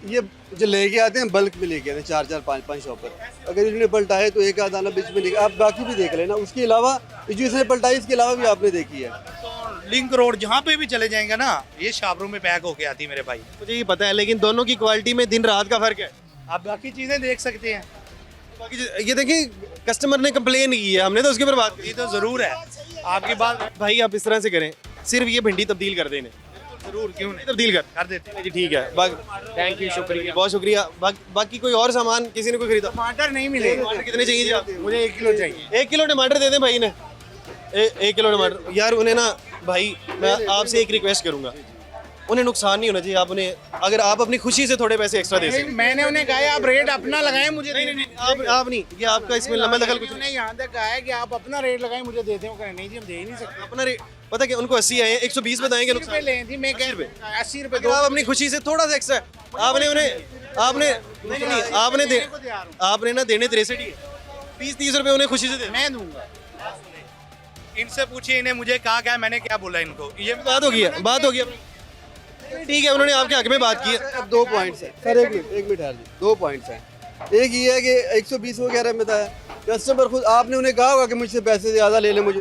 ये जो लेके आते हैं बल्क में लेके आते हैं 4-4 5-5 शॉपर। अगर इन्होंने पलटाए तो एक आधा दाना बीच में लेके, आप बाकी भी देख लेना। उसके अलावा जो इसने पलटाई, इसके अलावा भी आपने देखी है। लिंक रोड जहाँ पे भी चले जाएंगे ना, ये शाबरों में पैक होके आती है मेरे भाई। मुझे ये पता है, लेकिन दोनों की क्वालिटी में दिन रात का फर्क है। आप बाकी चीजें देख सकते हैं। बाकी ये देखिए, कस्टमर ने कंप्लेन की है, हमने तो उसके ऊपर बात की। ये तो जरूर है आपकी बात। भाई आप इस तरह से करें, सिर्फ ये भिंडी तब्दील कर देने, जरूर, क्यों नहीं, तब्दील कर देते हैं। जी ठीक है। थैंक यू, शुक्रिया। बहुत शुक्रिया। बाकी कोई और सामान किसी ने कोई खरीदा? टमाटर नहीं मिले। टमाटर कितने चाहिए जी आपको? मुझे 1 किलो चाहिए। 1 किलो टमाटर दे दें भाई ने। 1 किलो टमाटर। यार उन्हें ना भाई, मैं आपसे एक रिक्वेस्ट करूंगा, उन्हें नुकसान नहीं होना चाहिए। आप उन्हें, अगर आप अपनी खुशी से थोड़े पैसे एक्स्ट्रा दे सकते। मैंने उन्हें कहा आप रेट अपना लगाएं, मुझे नहीं आप नहीं, ये आपका इसमें लंबा दखल कुछ नहीं। यहाँ तक कहा है कि आप अपना रेट लगाएं, मुझे देते हो। नहीं जी, हम दे ही नहीं सकते। अपना रेट पता क्या, उनको 80 आए हैं, 120 बताएंगे रुपए नुकसान। लें थी, मैं 80 रुपए अगर आप अपनी खुशी से थोड़ा सा एक्स्ट्रा, आपने उन्हें आपने नहीं आपने ना देने 63 ही, 20-30 रुपए उन्हें खुशी से दे। मैं दूंगा। इनसे पूछिए, इन्हें मुझे कहा क्या, मैंने क्या बोला इनको। ये बात हो गई ठीक है, उन्होंने आपके हक में बात की है। अब 2 पॉइंट्स हैं सर, एक मिनट यार जी, 2 पॉइंट्स हैं। एक ये है कि 120 वगैरह में था, कस्टमर खुद, आपने उन्हें कहा होगा कि मुझसे पैसे ज़्यादा ले लें मुझे,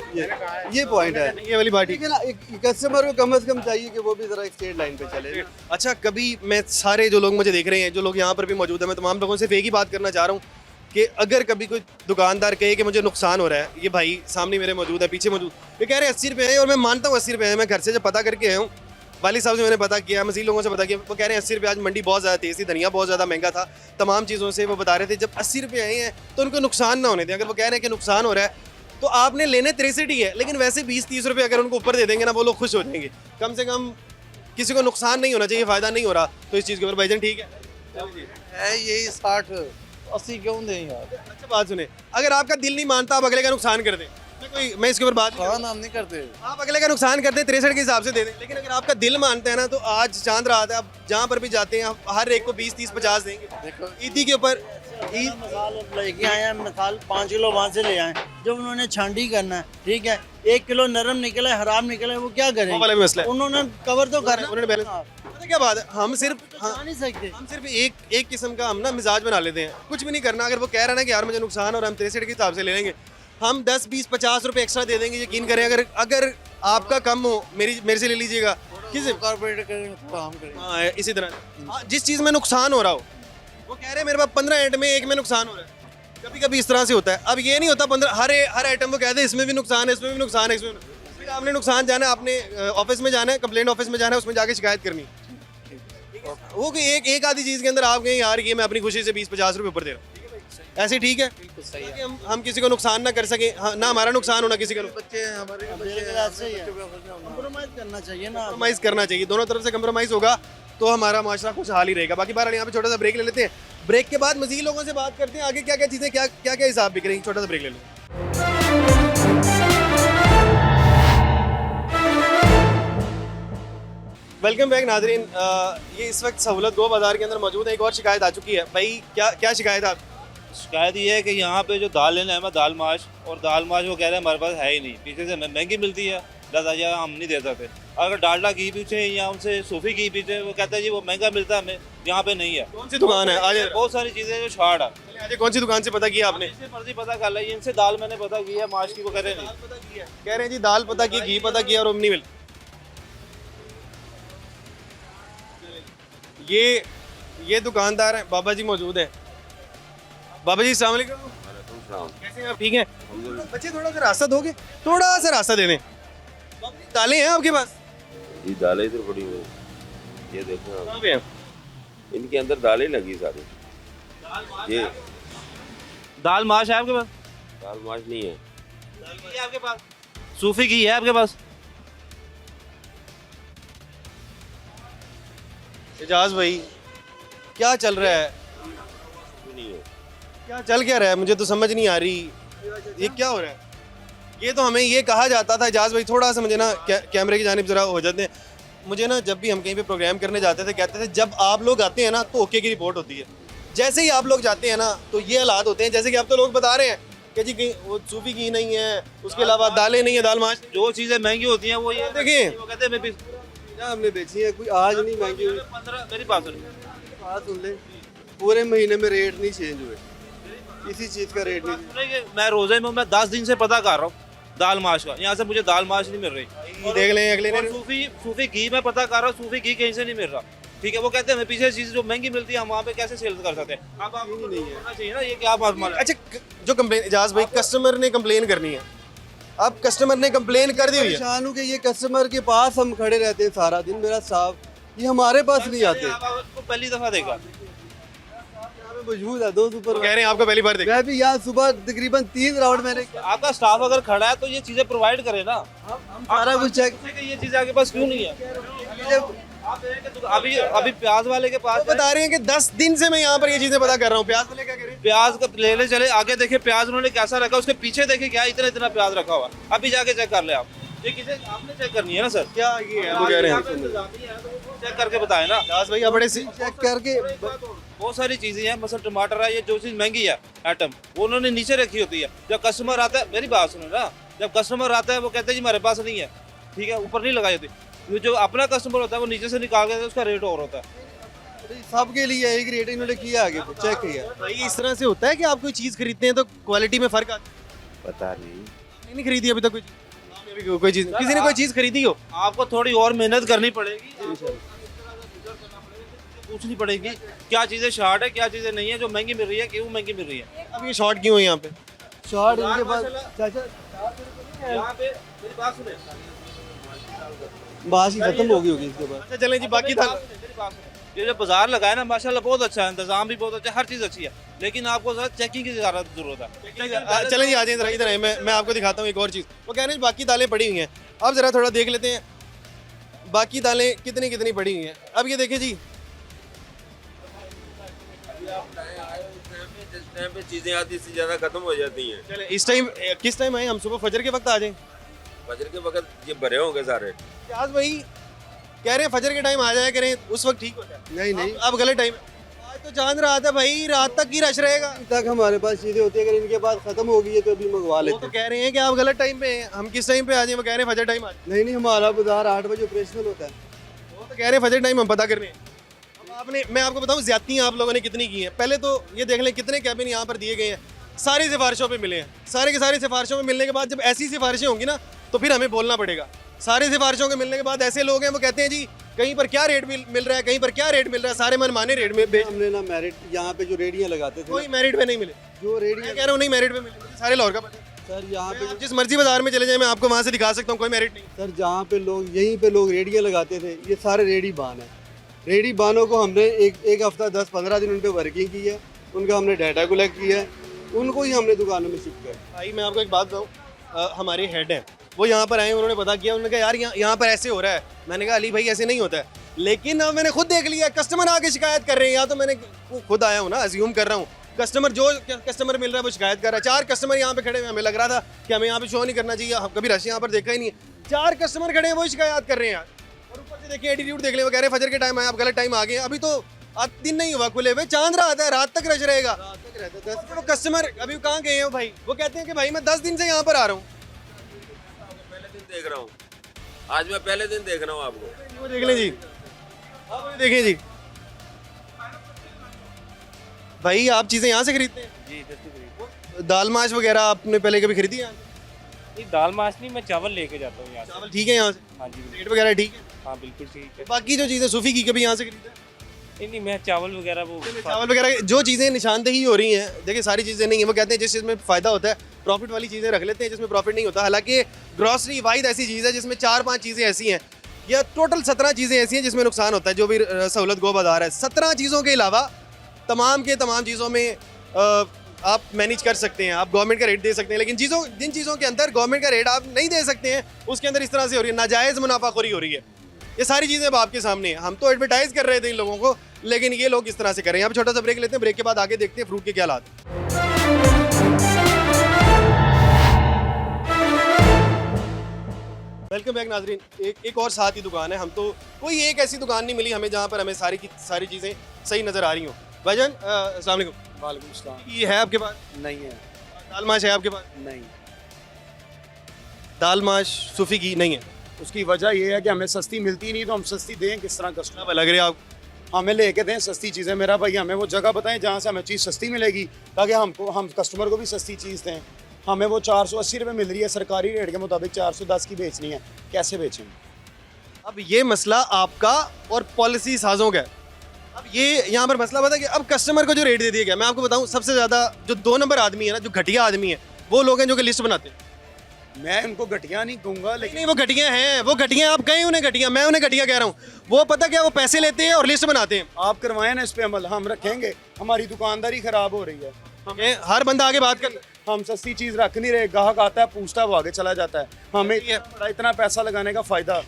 ये पॉइंट है। ये वाली बात ठीक है ना, एक कस्टमर को कम से कम चाहिए कि वो भी ज़रा एक स्ट्रेट लाइन पे चले। अच्छा, कभी मैं सारे जो लोग मुझे देख रहे हैं, जो लोग यहाँ पर भी मौजूद हैं, मैं तमाम लोगों से एक ही बात करना चाह रहा हूँ कि अगर कभी कोई दुकानदार कहे कि मुझे नुकसान हो रहा है, ये भाई सामने मेरे मौजूद है, पीछे मौजूद, ये कह रहे हैं 80 रुपये है, और मैं मानता हूँ 80 रुपये है। मैं घर से जब पता करके आया हूँ, वाली साहब से मैंने पता किया, मज़ीद लोगों से पता किया, वो कह रहे हैं 80 रुपये। आज मंडी बहुत ज़्यादा तेज़ थी, धनिया बहुत ज़्यादा महंगा था, तमाम चीज़ों से वो बता रहे थे। जब 80 रुपये आए हैं तो उनको नुकसान ना होने दें। अगर वो कह रहे हैं कि नुकसान हो रहा है, तो आपने लेने 63 ही है, लेकिन वैसे 20-30 रुपये अगर उनको ऊपर दे देंगे ना, वो लोग खुश हो जाएंगे। कम से कम किसी को नुकसान नहीं होना चाहिए, फ़ायदा नहीं हो रहा, तो इस चीज़ के ऊपर भाईजान ठीक है यही 60-80 क्यों दें यार? अच्छा बात सुने, अगर आपका दिल नहीं मानता, आप अगले का नुकसान कर दें, मैं मैं इसके ऊपर बात नहीं नुकसान हम नहीं करते। करूं। आप अगले का नुकसान करते हैं 63 के हिसाब से दे दें, लेकिन अगर आपका दिल मानता है ना तो आज चांद रात है, आप जहाँ पर भी जाते हैं आप हर एक को 20 30 50 देंगे। देखो ईदी के ऊपर ईद मिसाल लेके आए हैं, मिसाल 5 किलो वहाँ से ले आए, जब उन्होंने छांडी करना है, ठीक है, 1 किलो नरम निकले हराम निकले, वो क्या वो वाला करेंगे? भी मसला है। उन्होंने कवर तो करना। उन्होंने बैलेंस पता है क्या बात है, हम सिर्फ जा नहीं सकते। हम सिर्फ एक किस्म का हम ना मिजाज बना लेते हैं, कुछ भी नहीं करना। अगर वो कह रहा है ना कि यार मुझे नुकसान और हम 63 के हिसाब से ले लेंगे, हम 10 20 50 रुपए एक्स्ट्रा दे देंगे। यकीन करें, अगर आपका कम हो मेरे से ले लीजिएगा। किसी कॉर्पोरेट करेंगे तो हम करेंगे। हाँ इसी तरह जिस चीज़ में नुकसान हो रहा हो, वो कह रहे हैं मेरे पास 15 आइटम में एक में नुकसान हो रहा है। कभी कभी इस तरह से होता है। अब ये नहीं होता 15 हर आइटम वो कहते हैं इसमें भी नुकसान है, इसमें भी नुकसान है, इसमें भी। फिर आपने नुकसान जाना है, आपने ऑफिस में जाना है, कंप्लेंट ऑफिस में जाना है, उसमें जाके शिकायत करनी है। वो कोई एक आधी चीज़ के अंदर आप कहें यार ये मैं अपनी खुशी से 20 50 रुपये ऊपर दे रहा हूँ, ऐसे ठीक है कि हम किसी को नुकसान ना कर सकें, हाँ, ना हमारा नुकसान होना किसी का बच्चे हैं हमारे, ऐसे ही है, कॉम्प्रोमाइज करना चाहिए ना। कंप्रोमाइज़ करना चाहिए, दोनों तरफ से कंप्रोमाइज़ होगा तो हमारा माशरा खुशहाल ही रहेगा। बाकी बार यहाँ पे छोटा सा ब्रेक ले लेते हैं, ब्रेक के बाद मज़ीद लोगों से बात करते हैं आगे क्या क्या चीज़ें क्या क्या क्या हिसाब बिक रही हैं। छोटा सा ब्रेक ले लेते हैं। वेलकम बैक नाजरीन। ये इस वक्त सहूलत गो बाज़ार के अंदर मौजूद है। एक और शिकायत आ चुकी है भाई, क्या शिकायत है आप? शिकायत ये है कि यहाँ पे जो दाल लेना है मैं दाल माश, और दाल माश वो कह रहे हैं हमारे पास है ही नहीं, पीछे से महंगी मिलती है, दादा हम नहीं दे सकते। अगर डालडा घी पूछे या उनसे सूफी घी पूछे, वो कहता है जी वो महंगा मिलता है, हमें यहाँ पे नहीं है। कौन सी दुकान है आज? बहुत सारी चीज़ें जो छाड़ है, आज कौन सी दुकान से पता किया आपने? जिससे मर्जी पता कर ली, इनसे दाल मैंने पता की है, माश की वो कह रहे नहीं। कह रहे हैं जी दाल पता की, घी पता किया और नहीं मिल। ये दुकानदार हैं, बाबा जी मौजूद हैं। बाबा जी अस्सलाम वालेकुम। कैसे हैं आप? ठीक हैं? बच्चे थोड़ा सा रास्ता दोगे, थोड़ा सा रास्ता दे दें। बाबा जी दालें हैं आपके पास? ये दालें इधर पड़ी हुई, ये देखो आप, कहाँ पे हैं? इनके अंदर दालें लगी सारी। ये दाल माश है आपके पास? दाल माश नहीं है। दाल घी है आपके पास? सूफी घी है आपके पास? एजाज भाई क्या चल रहा है? नहीं है। क्या चल क्या रहा है, मुझे तो समझ नहीं आ रही ये क्या हो रहा है। ये तो हमें ये कहा जाता था, एजाज भाई थोड़ा सा मुझे ना कैमरे की जानिब जरा हो जाते हैं। मुझे ना जब भी हम कहीं पे प्रोग्राम करने जाते थे कहते थे जब आप लोग आते हैं ना तो ओके की रिपोर्ट होती है, जैसे ही आप लोग जाते हैं ना तो ये हालात होते हैं। जैसे कि आप तो लोग बता रहे हैं कि जी कहीं वो सूफी घी नहीं है, उसके अलावा दालें नहीं है, दाल माश। जो चीज़ें महंगी होती हैं वो ये देखिए वो कहते हैं मैं हमने बेची है, कोई आज नहीं महंगी हुई। 15 मेरी बात सुनिए, बात सुन ले, पूरे महीने में रेट नहीं चेंज हुए, किसी चीज़ का रेट नहीं। सुनिए, मैं रोजे में मैं 10 दिन से पता कर रहा हूँ दाल माश का, यहाँ से मुझे दाल माश नहीं मिल रही। देख लें अगले और सूफी घी मैं पता कर रहा हूँ, सूफी घी कहीं से नहीं मिल रहा। ठीक है, वो कहते हैं हमें पीछे चीज़ जो महंगी मिलती है हम वहाँ पे कैसे सेल कर सकते हैं। अब आप नहीं है चाहिए ना, ये क्या बात मान। अच्छा जो कंप्लेन एजाज भाई कस्टमर ने कंप्लेन करनी है, अब कस्टमर ने कंप्लेन कर दी हुई है। परेशान हूँ कि ये कस्टमर के पास हम खड़े रहते हैं सारा दिन, मेरा साहब ये हमारे पास नहीं आते। आपको पहली दफा देखा, मौजूद है 2 सुपर। कह रहे हैं आपका पहली बार देखा। मैं भी यहाँ सुबह तकरीबन 3 राउंड मैंने आपका स्टाफ अगर खड़ा है तो ये चीजें प्रोवाइड करे ना। हम सारा कुछ चेक। ये चीजें आपके पास क्यों नहीं है? आप अभी प्याज वाले के पास बता रहे हैं कि 10 दिन से मैं यहाँ पर ये चीजें पता कर रहा हूँ। प्याज वाले क्या कह रहे हैं? प्याज का लेने चले, आगे देखे प्याज उन्होंने कैसा रखा, उसके पीछे देखे क्या इतना इतना प्याज रखा हुआ। अभी जाके चेक कर ले आप, ये किसे आपने चेक करनी है ना सर। क्या ये है वो कह रहे हैं? चेक करके बताए ना एजाज भाई बड़े चेक करके बहुत सारी चीजें हैं, मसल टमाटर है, ये जो चीज महंगी है आइटम वो उन्होंने नीचे रखी होती है। जब कस्टमर आता है, मेरी बात सुनो ना, जब कस्टमर आता है वो कहते हैं जी हमारे पास नहीं है, ठीक है, ऊपर नहीं लगाई होती। जो अपना कस्टमर होता है वो नीचे से निकाल के उसका रेट और होता है। सबके लिए एक रेट इन्होंने किया आगे चेक किया। भाई इस तरह से होता है कि आप कोई चीज़ खरीदते हैं तो क्वालिटी में फर्क आता है? पता नहीं खरीदी अभी तक कोई चीज़? कोई चीज़ किसी ने कोई चीज़ खरीदी हो? आपको थोड़ी और मेहनत करनी पड़ेगी, पूछनी पड़ेगी क्या चीजें शॉर्ट है क्या चीजें नहीं है, जो महंगी मिल रही है क्यों महंगी मिल रही है। अब ये शॉर्ट क्यों है यहाँ पे? शॉर्ट इनके पास चाचा यहाँ पे मेरी बात सुने, बात ही खत्म हो गई होगी इसके बाद। अच्छा चलें जी, बाकी था ये जो बाजार लगा है ना माशाल्लाह बहुत अच्छा है, इंतजाम भी बहुत अच्छा है, हर चीज़ अच्छी है, लेकिन आपको जरा चेकिंग की ज़्यादा जरूरत है। चलें जी आ जाए इधर आए, मैं आपको दिखाता हूँ एक और चीज़। वो कह रहे हैं बाकी दालें पड़ी हुई हैं, अब ज़रा थोड़ा देख लेते हैं बाकी दालें कितनी कितनी पड़ी हुई हैं। अब ये देखें जी, टाइम पे चीजें आधी से ज्यादा खत्म हो जाती हैं। चले इस टाइम किस टाइम आए हम? सुबह फजर के वक्त आ जाएं? फजर के वक्त ये भरे होंगे सारे। आज भाई कह रहे हैं फजर के टाइम आ जाया करें, उस वक्त ठीक होता है। नहीं नहीं, अब गलत टाइम है। आज तो चांद रात है भाई, रात तक ही रश रहेगा। तक हमारे पास चीज़ें होती है, अगर इनके पास ख़त्म हो गई है तो अभी मंगवा वो लेते तो हैं। कह रहे हैं कि आप गलत टाइम पे हैं, हम किस टाइम पे आ जाएं? वो कह रहे हैं फजर टाइम आ जाए। नहीं नहीं, हमारा बाजार 8 बजे ऑपरेशनल होता है। वो तो कह रहे हैं फजर टाइम हम पता करने। अब आपने, मैं आपको बताऊं ज्यादती आप लोगों ने कितनी की है। पहले तो ये देख लें कितने कैबिन यहाँ पर दिए गए हैं, सारी सिफारिशों पे मिले हैं। सारे के सारी सिफारिशों में मिलने के बाद जब ऐसी सिफारिशें होंगी ना तो फिर हमें बोलना पड़ेगा। सारी सिफारिशों के मिलने के बाद ऐसे लोग हैं वो कहते हैं जी कहीं पर क्या रेट मिल रहा है, कहीं पर क्या रेट मिल रहा है, सारे मनमाने रेट में बेच। हमने ना मेरिट यहाँ पे जो रेडियाँ लगाते थे, कोई मेरिट पे नहीं मिले। जो मैं रेडियाँ कह रहा हूँ नहीं मेरिट पे मिले, मुझे सारे लाहौर का पता है। सर यहाँ पे आप जिस मर्जी बाजार में चले जाए मैं आपको वहाँ से दिखा सकता हूँ, कोई मेरिट नहीं। सर जहाँ पे लोग यहीं पे लोग रेडियाँ लगाते थे, ये सारे रेडी बान है। रेडी बानों को हमने एक हफ्ता 10-15 दिन उन पर वर्किंग की है, उनका हमने डाटा कलेक्ट किया है, उनको ही हमने दुकानों में शिफ्ट किया। भाई मैं आपको एक बात बताऊँ, हमारे हेड हैं वो यहाँ पर आए, उन्होंने पता किया, उन्होंने कहा यार यहाँ पर ऐसे हो रहा है। मैंने कहा अली भाई ऐसे नहीं होता है, लेकिन अब मैंने खुद देख लिया कस्टमर आके शिकायत कर रहे हैं। या तो मैंने खुद आया हूँ ना, अज्यूम कर रहा हूँ कस्टमर जो कस्टमर मिल रहा है वो शिकायत कर रहा है। 4 कस्टमर यहाँ पे खड़े हुए, हमें लग रहा था कि हमें यहाँ पे शो नहीं करना चाहिए, हम कभी रश यहाँ पर देखा ही नहीं है। 4 कस्टमर खड़े हैं वो शिकायत कर रहे हैं यार। और ऊपर से देखिए एटीट्यूड देख लें, वो कह रहे हैं फजर के टाइम आए, आप गलत टाइम आ गए। अभी तो आज दिन नहीं हुआ खुले हुए, चांद रात है, रात तक रश रहेगा। तो कस्टमर अभी कहाँ गए हैं भाई? वो कहते हैं कि भाई मैं 10 दिन से यहाँ पर आ रहा हूँ। पहले दिन देख रहा हूँ, आज मैं पहले दिन देख रहा हूँ आपको। वो देख लें जी, आप भी देखें जी। भाई आप चीज़ें यहाँ से खरीदते हैं? जी जैसे खरीद दाल माश वगैरह आपने पहले कभी खरीदी है? नहीं, दाल माश नहीं, मैं चावल लेके जाता हूँ यहाँ से। चावल ठीक है यहाँ से? हाँ जी बिल्कुल। रेट वगैरह ठीक है? हाँ बिल्कुल ठीक है। बाकी जो चीज़ें सूफी की कभी यहाँ से खरीदा है? नहीं मैं चावल वगैरह वो चावल वगैरह जो चीज़ें निशानदेही हो रही हैं, देखिए सारी चीज़ें नहीं है। वो कहते हैं जिस चीज़ में फ़ायदा होता है प्रॉफिट वाली चीज़ें रख लेते हैं, जिसमें प्रॉफिट नहीं होता। हालांकि ग्रॉसरी वाहिद ऐसी चीज़ है जिसमें 4-5 चीज़ें ऐसी हैं, या टोटल 17 चीज़ें ऐसी हैं जिसमें नुकसान होता है। जो भी सहूलत गो बाजार है, 17 चीज़ों के अलावा तमाम के तमाम चीज़ों में आप मैनेज कर सकते हैं, आप गवर्नमेंट का रेट दे सकते हैं। लेकिन जिन चीज़ों के अंदर गवर्नमेंट का रेट आप नहीं दे सकते हैं, उसके अंदर इस तरह से हो रही है, नाजायज़ मुनाफाखोरी हो रही है। ये सारी चीज़ें अब आपके सामने हैं। हम तो एडवर्टाइज कर रहे थे इन लोगों को, लेकिन ये लोग इस तरह से कर रहे हैं। यहाँ पे छोटा सा ब्रेक लेते हैं, ब्रेक के बाद आगे देखते हैं फ्रूट के क्या हालात हैं। वेलकम बैक नाजरीन। एक और साथ ही दुकान है, हम तो कोई एक ऐसी दुकान नहीं मिली हमें जहाँ पर हमें सारी की सारी चीज़ें सही नज़र आ रही हों। भाईजान अस्सलाम वालेकुम। वालेकुम सलाम। ये है आपके पास? नहीं है। दाल माश है आपके पास? नहीं, दाल माश सूफी की नहीं है। उसकी वजह ये है कि हमें सस्ती मिलती नहीं, तो हम सस्ती दें किस तरह कस्टमर? अब लग रहे आप हमें लेके दें सस्ती चीज़ें। मेरा भाई हमें वो जगह बताएं जहाँ से हमें चीज़ सस्ती मिलेगी, ताकि हम कस्टमर को भी सस्ती चीज़ दें। हमें वो 480 रुपये मिल रही है, सरकारी रेट के मुताबिक 410 की बेचनी है, कैसे बेचें? अब ये मसला आपका और पॉलिसी साजों का है। अब ये यहाँ पर मसला बता कि अब कस्टमर को जो रेट दे दिया गया, मैं आपको बताऊँ सबसे ज़्यादा जो 2 नंबर आदमी है ना, जो घटिया आदमी है, वो लोग हैं जो कि लिस्ट बनाते हैं। मैं उनको घटिया नहीं कहूँगा, लेकिन नहीं वो घटिया हैं, वो घटिया, आप कहें उन्हें घटिया, मैं उन्हें घटिया कह रहा हूँ। वो पता क्या, वो पैसे लेते हैं और लिस्ट बनाते हैं। आप करवाएं ना इस पे अमल, हम रखेंगे। हमारी दुकानदारी ख़राब हो रही है, हर बंदा आगे बात कर। हम सस्ती चीज़ रख नहीं रहे। ग्राहक आता है, पूछता है, वो आगे चला जाता है। हमें बड़ा इतना पैसा लगाने का फ़ायदा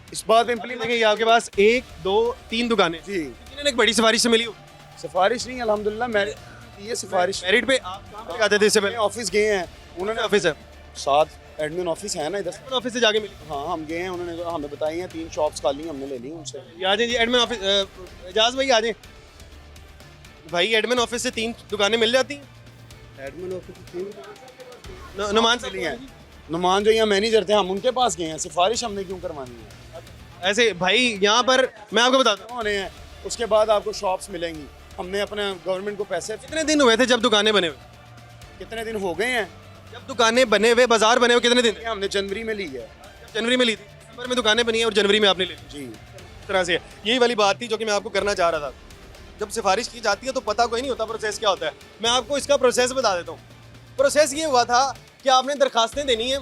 इस बात पे इम्प्लीमेंट। देखिए आपके पास 1, 2, 3 दुकानें जी, एक बड़ी सिफारिश से मिली हो? सिफारिश नहीं, अल्हम्दुलिल्लाह मेरिट, ये सिफारिश मेरिट पे आप कहाँ पे लगाते थे इससे पहले? ऑफिस गए हैं, उन्होंने ऑफिस है, साथ एडमिन ऑफिस है ना इधर, ऑफिस से जाके मिली। हाँ हम गए हैं, उन्होंने हमें बताई हैं 3 शॉप्स खाली, हमने ले ली उनसे। आ जाए जी एडमिन ऑफिस, एजाज भाई आ जाए भाई। एडमिन ऑफिस से 3 दुकानें मिल जाती हैं। एडमिन ऑफिस नुमान से मिली हैं। नुमान जो यहाँ मैनेजर थे, हम उनके पास गए हैं। सिफारिश हमने क्यों करवानी है? ऐसे भाई यहाँ पर मैं आपको बताता हूँ, होने हैं, उसके बाद आपको शॉप्स मिलेंगी। हमने अपने गवर्नमेंट को पैसे, कितने दिन हुए थे जब दुकानें बने हुए? कितने दिन हो गए हैं जब दुकानें बने हुए, बाजार बने हुए कितने दिन? ये हमने जनवरी में ली है। जनवरी में ली थी, दिसंबर में दुकानें बनी हैं और जनवरी में आपने ली। जी, इस तरह से यही वाली बात थी जो कि मैं आपको करना चाह रहा था। जब सिफारिश की जाती है तो पता कोई नहीं होता प्रोसेस क्या होता है। मैं आपको इसका प्रोसेस बता देता हूँ। प्रोसेस ये हुआ था कि आपने दरखास्तें देनी है।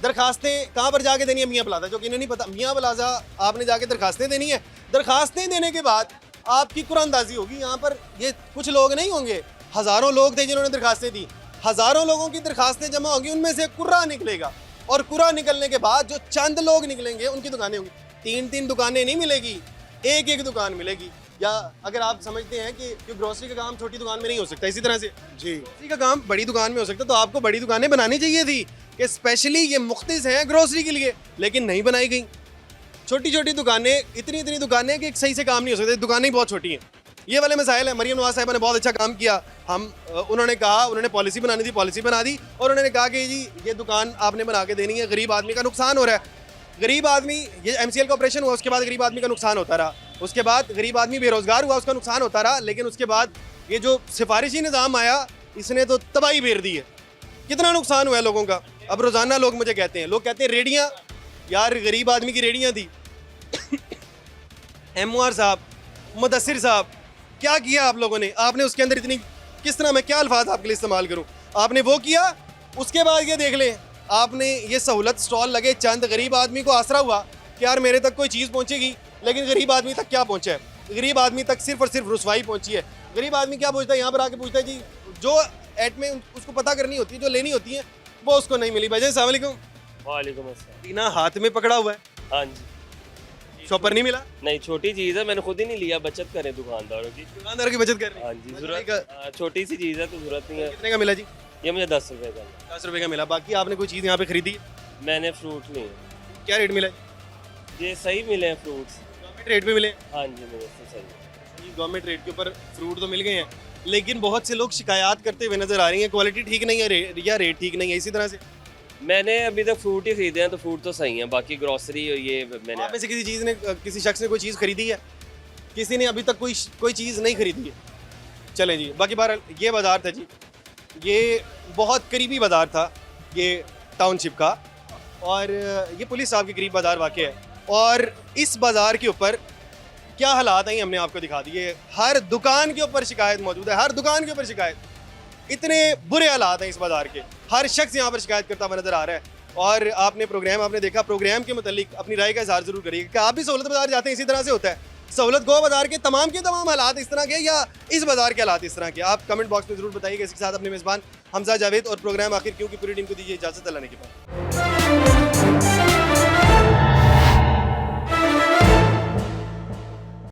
दरखास्तें कहाँ पर जाके देनी है? मियाँ प्लाजा, जो कि इन्हें नहीं पता। मियाँ प्लाजा आपने जाके दरखास्तें देनी है। दरखास्तें देने के बाद आपकी कुरानंदाजी होगी। यहाँ पर ये कुछ लोग नहीं होंगे, हज़ारों लोग थे जिन्होंने दरखास्तें दी। हज़ारों लोगों की दरखास्तें जमा होंगी, उनमें से कुर्रा निकलेगा, और कुर्रा निकलने के बाद जो चंद लोग निकलेंगे उनकी दुकानें होंगी। 3-3 दुकानें नहीं मिलेगी, एक दुकान मिलेगी। या अगर आप समझते हैं कि ग्रोसरी का काम छोटी दुकान में नहीं हो सकता, इसी तरह से जी ग्रोसरी का काम बड़ी दुकान में हो सकता, तो आपको बड़ी दुकानें बनानी चाहिए थी कि स्पेशली ये मुख्तिस हैं ग्रोसरी के लिए, लेकिन नहीं बनाई गई। छोटी छोटी दुकानें, इतनी इतनी दुकानें कि सही से काम नहीं हो सकते, दुकानें ही बहुत छोटी हैं। ये वाले मसाइल है। मरियम नवाज साहिबा ने बहुत अच्छा काम किया। उन्होंने कहा, उन्होंने पॉलिसी बनानी थी, पॉलिसी बना दी, और उन्होंने कहा कि जी ये दुकान आपने बना के देनी है, गरीब आदमी का नुकसान हो रहा है। गरीब आदमी, ये MCL का ऑपरेशन हुआ, उसके बाद गरीब आदमी का नुकसान होता रहा, उसके बाद गरीब आदमी बेरोजगार हुआ, उसका नुकसान होता रहा, लेकिन उसके बाद ये जो सिफारिशी निज़ाम आया, इसने तो तबाही फेर दी है। कितना नुकसान हुआ है लोगों का। अब रोज़ाना लोग मुझे कहते हैं, लोग कहते हैं रेडियाँ, यार गरीब आदमी की रेडियाँ थी। MOR साहब, मुदस्सिर साहब, क्या किया आप लोगों ने? आपने उसके अंदर इतनी, किस तरह मैं क्या अल्फाज आपके लिए इस्तेमाल करूं, आपने वो किया। उसके बाद ये देख लें, आपने ये सहूलत स्टॉल लगे, चंद गरीब आदमी को आसरा हुआ कि यार मेरे तक कोई चीज़ पहुंचेगी, लेकिन गरीब आदमी तक क्या पहुंचा है? गरीब आदमी तक सिर्फ और सिर्फ रुसवाई पहुंची है। गरीब आदमी क्या पूछता है? यहाँ पर आके पूछता है जी जो एट में उसको पता करनी होती है, जो लेनी होती है, वो उसको नहीं मिली। भाई अस्सलाम वालेकुम। वालेकुम अस्सलाम। बिना हाथ में पकड़ा हुआ है, हाँ जी। शॉपर नहीं मिला? नहीं, छोटी चीज़ है, मैंने खुद ही नहीं लिया, बचत करें दुकानदारों की। दुकानदारों की बचत कर रहे हैं। हाँ जी, जरूरत छोटी सी चीज़ है तो जरूरत नहीं है। कितने का मिला जी? ये मुझे 10 रुपए का। 10 रुपये का मिला। बाकी आपने कोई चीज़ यहाँ पे खरीदी है? मैंने फ्रूट लिए, क्या रेट मिला? ये सही मिले हैं फ्रूट्स। गवर्नमेंट रेट पे मिले? हाँ जी, मुझे तो सही। गवर्नमेंट रेट के ऊपर फ्रूट तो मिल गए हैं, लेकिन बहुत से लोग शिकायत करते हुए नजर आ रही हैं, क्वालिटी ठीक नहीं है या रेट ठीक नहीं है। इसी तरह से मैंने अभी तक फ्रूट ही खरीदे हैं, तो फ्रूट तो सही है, बाकी ग्रॉसरी ये मैंने। आप में से किसी चीज़ ने, किसी शख्स ने कोई चीज़ खरीदी है? किसी ने अभी तक कोई चीज़ नहीं खरीदी है। चलें जी, बाकी बहरहाल ये बाज़ार था जी, ये बहुत करीबी बाज़ार था, ये टाउनशिप का, और ये पुलिस साहब के करीब बाज़ार वाक़ है। और इस बाज़ार के ऊपर क्या हालात हैं हमने आपको दिखा दिए। हर दुकान के ऊपर शिकायत मौजूद है, हर दुकान के ऊपर शिकायत। इतने बुरे हालात हैं इस बाज़ार के, हर शख्स यहाँ पर शिकायत करता हुआ नज़र आ रहा है। और आपने देखा, प्रोग्राम के मतलब अपनी राय का इज़हार ज़रूर करिएगा कि आप भी सहूलत बाज़ार जाते हैं, इसी तरह से होता है। सहूलत गो बाज़ार के तमाम हालात इस तरह के, या इस बाज़ार के हालात इस तरह के? आप कमेंट बॉक्स में ज़रूर बताइएगा। इसके साथ अपने मेज़बान हमजा जावेद और प्रोग्राम आखिर क्यों की पूरी टीम को दीजिए इजाज़त। अल्लाह ने के बाद।